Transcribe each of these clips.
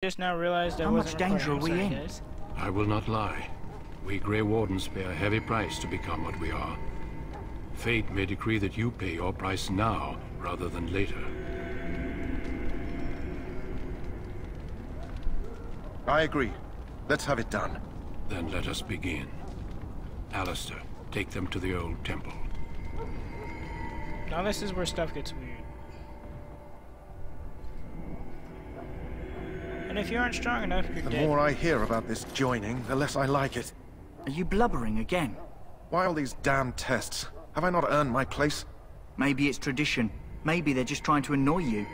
just now realized I How wasn't much danger recording. are we Sorry, in? guys. I will not lie. We Grey Wardens pay a heavy price to become what we are. Fate may decree that you pay your price now, rather than later. I agree. Let's have it done. Then let us begin. Alistair, take them to the old temple. Now this is where stuff gets weird. And if you aren't strong enough, you're The dead. more I hear about this joining, the less I like it. Are you blubbering again? Why all these damn tests? Have I not earned my place? Maybe it's tradition. Maybe they're just trying to annoy you.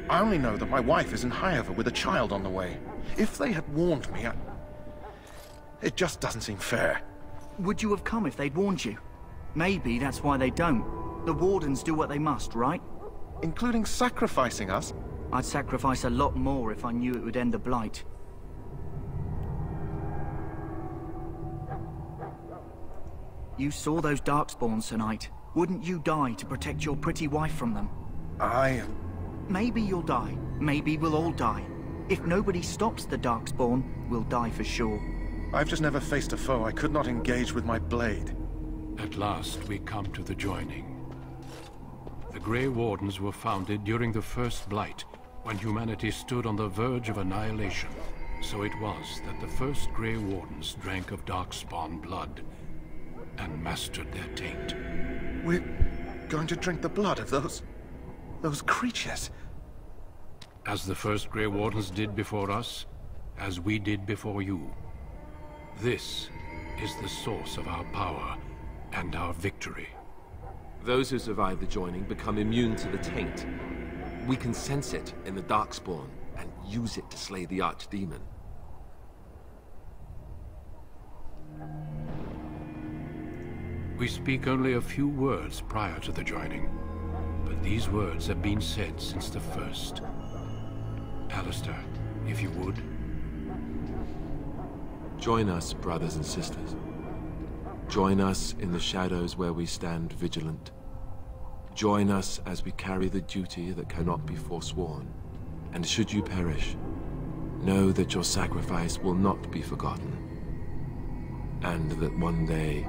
I only know that my wife is in Highover with a child on the way. If they had warned me, it just doesn't seem fair. Would you have come if they'd warned you? Maybe that's why they don't. The Wardens do what they must, right? Including sacrificing us? I'd sacrifice a lot more if I knew it would end the Blight. You saw those Darkspawns tonight. Wouldn't you die to protect your pretty wife from them? Maybe you'll die. Maybe we'll all die. If nobody stops the Darkspawn, we'll die for sure. I've just never faced a foe I could not engage with my blade. At last, we come to the joining. The Grey Wardens were founded during the First Blight, when humanity stood on the verge of annihilation. So it was that the first Grey Wardens drank of Darkspawn blood and mastered their taint. We're going to drink the blood of those creatures. As the first Grey Wardens did before us, as we did before you. This is the source of our power and our victory. Those who survive the joining become immune to the taint. We can sense it in the Darkspawn and use it to slay the Archdemon. We speak only a few words prior to the joining, but these words have been said since the first. Alistair, if you would. Join us, brothers and sisters. Join us in the shadows where we stand vigilant. Join us as we carry the duty that cannot be forsworn. And should you perish, know that your sacrifice will not be forgotten. And that one day,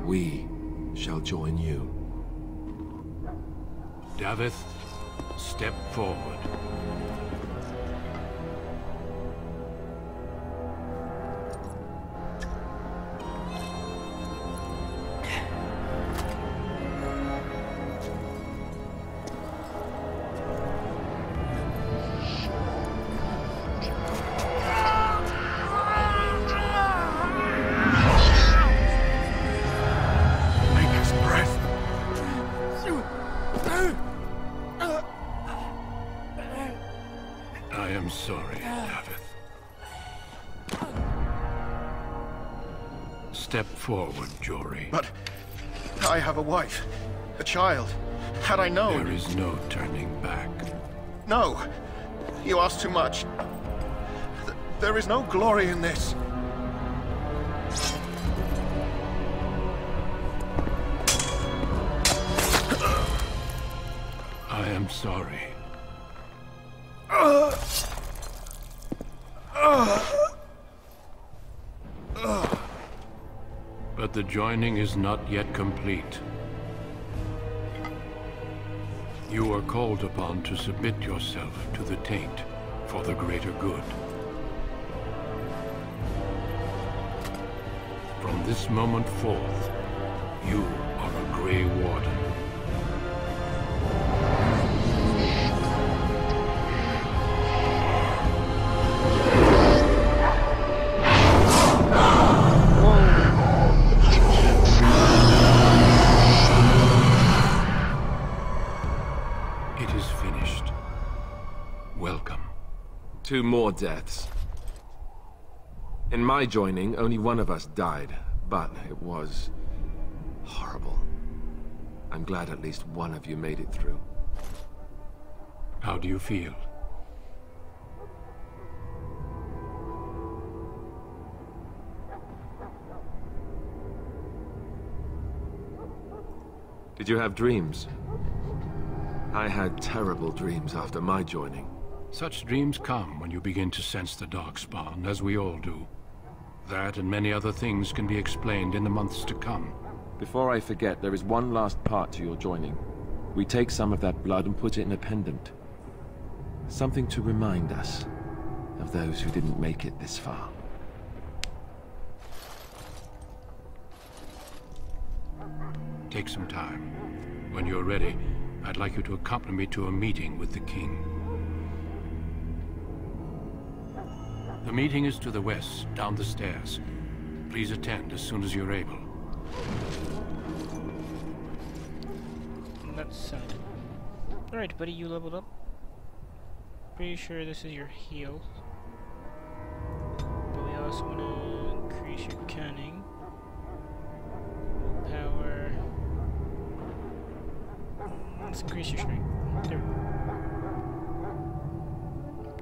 we shall join you. Davith, step forward. I am sorry, Davith. Step forward, Jory. But I have a wife, a child. Had I known... There is no turning back. No! You ask too much. There is no glory in this. I am sorry. But the joining is not yet complete. You are called upon to submit yourself to the taint for the greater good. From this moment forth, you are a Grey Warden. It is finished. Welcome. 2 more deaths. In my joining, only one of us died, but it was horrible. I'm glad at least one of you made it through. How do you feel? Did you have dreams? I had terrible dreams after my joining. Such dreams come when you begin to sense the Darkspawn, as we all do. That and many other things can be explained in the months to come. Before I forget, there is one last part to your joining. We take some of that blood and put it in a pendant. Something to remind us of those who didn't make it this far. Take some time. When you're ready, I'd like you to accompany me to a meeting with the king. The meeting is to the west, down the stairs. Please attend as soon as you're able. That's alright, buddy, you leveled up. Pretty sure this is your heal. But we also want to increase your cunning. Power. Let's increase your strength. There.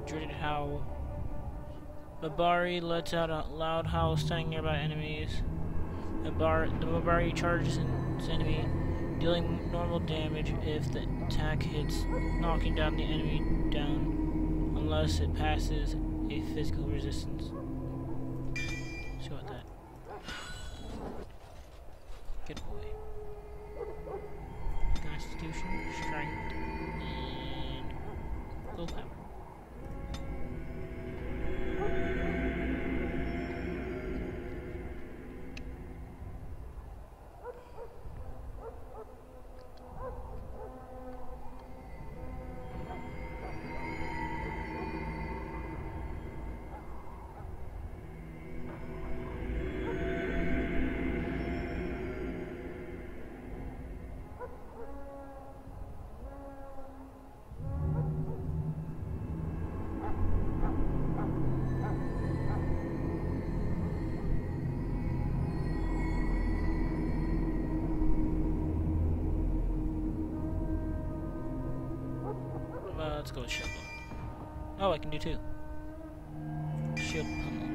Dreaded howl. Mabari lets out a loud howl, stunning nearby enemies. The Mabari charges its enemy, dealing normal damage if the attack hits, knocking down the enemy down, unless it passes a physical resistance. See what that. Get away. Constitution, strength, and willpower. Let's go with shield. Oh, I can do two. Shield pummel.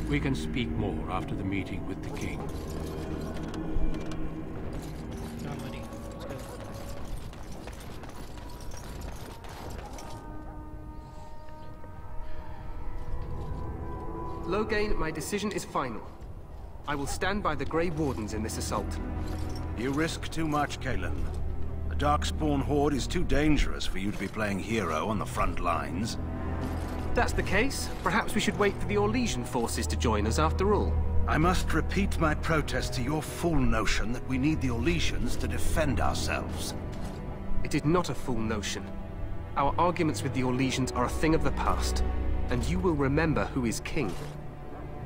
We can speak more after the meeting with the king. I'm ready. Let's go. Loghain, my decision is final. I will stand by the Grey Wardens in this assault. You risk too much, Cailan. The Darkspawn Horde is too dangerous for you to be playing hero on the front lines. If that's the case, perhaps we should wait for the Orlesian forces to join us after all. I must repeat my protest to your fool notion that we need the Orlesians to defend ourselves. It is not a fool notion. Our arguments with the Orlesians are a thing of the past, and you will remember who is king.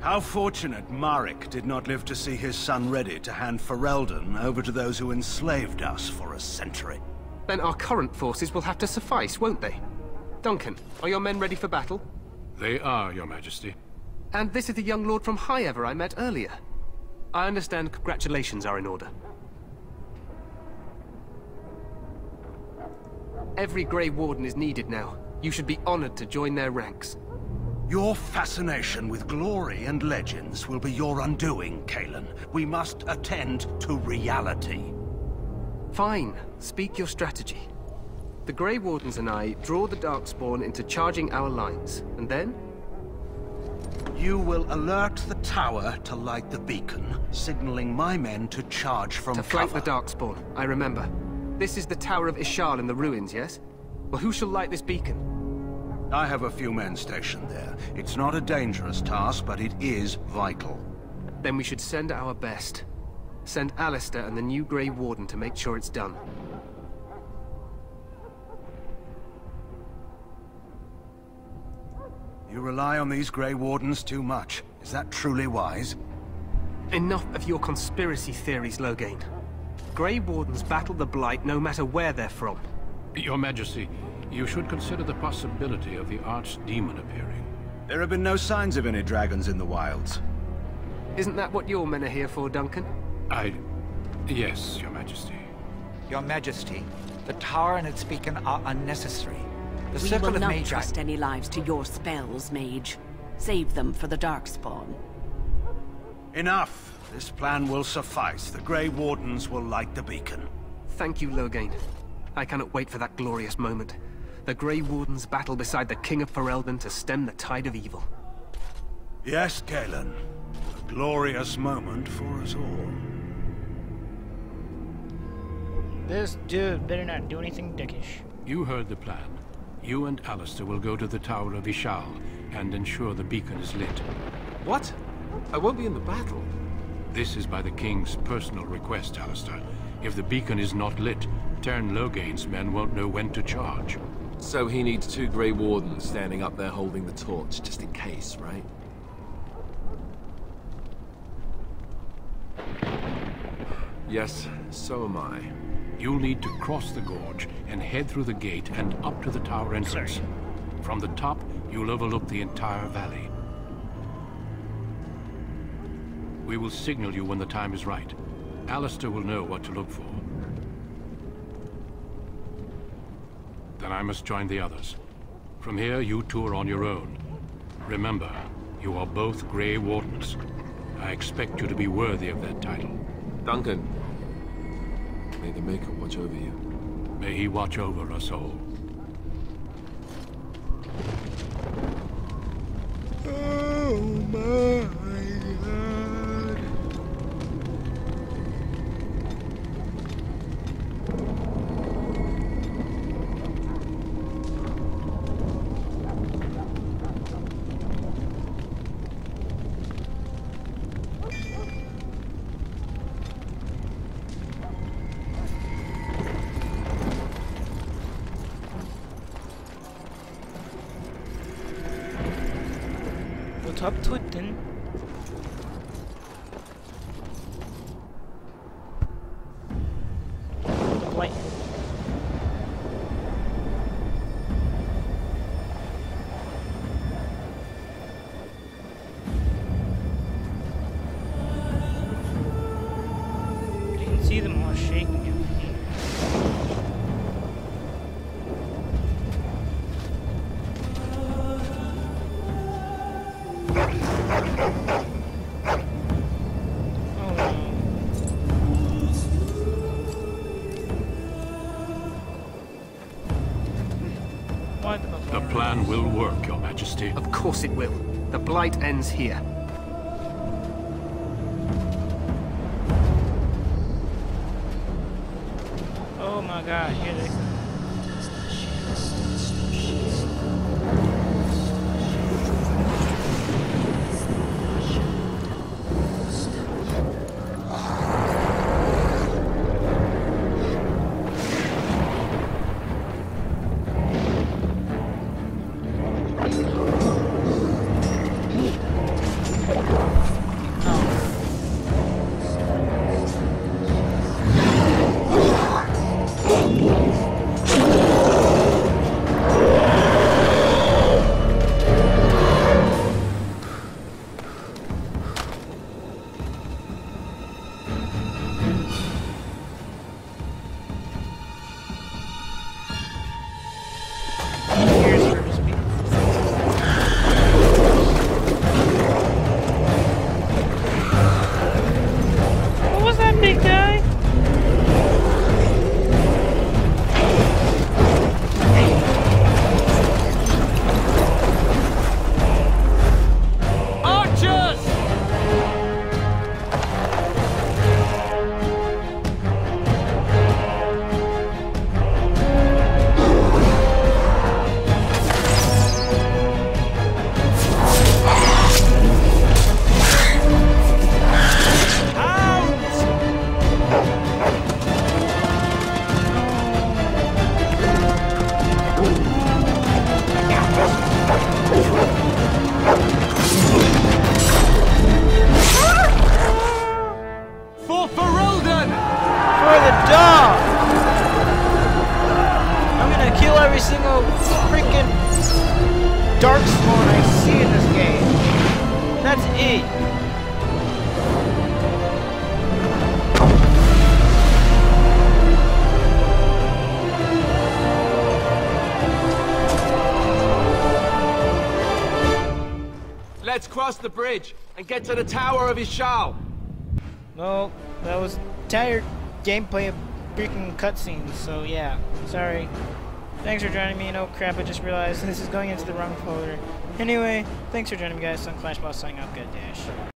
How fortunate Maric did not live to see his son ready to hand Ferelden over to those who enslaved us for a century. Then our current forces will have to suffice, won't they? Duncan, are your men ready for battle? They are, Your Majesty. And this is the young lord from High Ever I met earlier. I understand congratulations are in order. Every Grey Warden is needed now. You should be honored to join their ranks. Your fascination with glory and legends will be your undoing, Cailan. We must attend to reality. Fine. Speak your strategy. The Grey Wardens and I draw the Darkspawn into charging our lines, and then? You will alert the tower to light the beacon, signaling my men to charge from cover. To flank the Darkspawn, I remember. This is the Tower of Ishal in the ruins, yes? Well, who shall light this beacon? I have a few men stationed there. It's not a dangerous task, but it is vital. Then we should send our best. Send Alistair and the new Grey Warden to make sure it's done. You rely on these Grey Wardens too much. Is that truly wise? Enough of your conspiracy theories, Loghain. Grey Wardens battle the Blight no matter where they're from. Your Majesty, you should consider the possibility of the Archdemon appearing. There have been no signs of any dragons in the wilds. Isn't that what your men are here for, Duncan? Yes, Your Majesty. Your Majesty, the tower and its beacon are unnecessary. The We Circle will of not Magi... trust any lives to your spells, Mage. Save them for the Darkspawn. Enough. This plan will suffice. The Grey Wardens will light the beacon. Thank you, Loghain. I cannot wait for that glorious moment. The Grey Wardens battle beside the King of Ferelden to stem the tide of evil. Yes, Galen. A glorious moment for us all. This dude better not do anything dickish. You heard the plan. You and Alistair will go to the Tower of Ishal and ensure the beacon is lit. What? I won't be in the battle. This is by the King's personal request, Alistair. If the beacon is not lit, Teyrn Loghain's men won't know when to charge. So he needs 2 Grey Wardens standing up there holding the torch, just in case, right? Yes, so am I. You'll need to cross the gorge and head through the gate and up to the tower entrance. Sorry. From the top, you'll overlook the entire valley. We will signal you when the time is right. Alistair will know what to look for. Then I must join the others. From here, you two are on your own. Remember, you are both Grey Wardens. I expect you to be worthy of that title. Duncan, may the Maker watch over you. May he watch over us all. Oh my God. Up to it then. The blight. You can see them all shaking. The plan will work, Your Majesty. Of course it will. The Blight ends here. Oh my God, here they come. Let's cross the bridge and get to the Tower of Ishal. Well, that was tired gameplay of freaking cutscenes, so yeah. Sorry. Thanks for joining me. Oh crap, I just realized this is going into the wrong folder. Anyway, thanks for joining me guys. Clash Boss signing out. Good dash.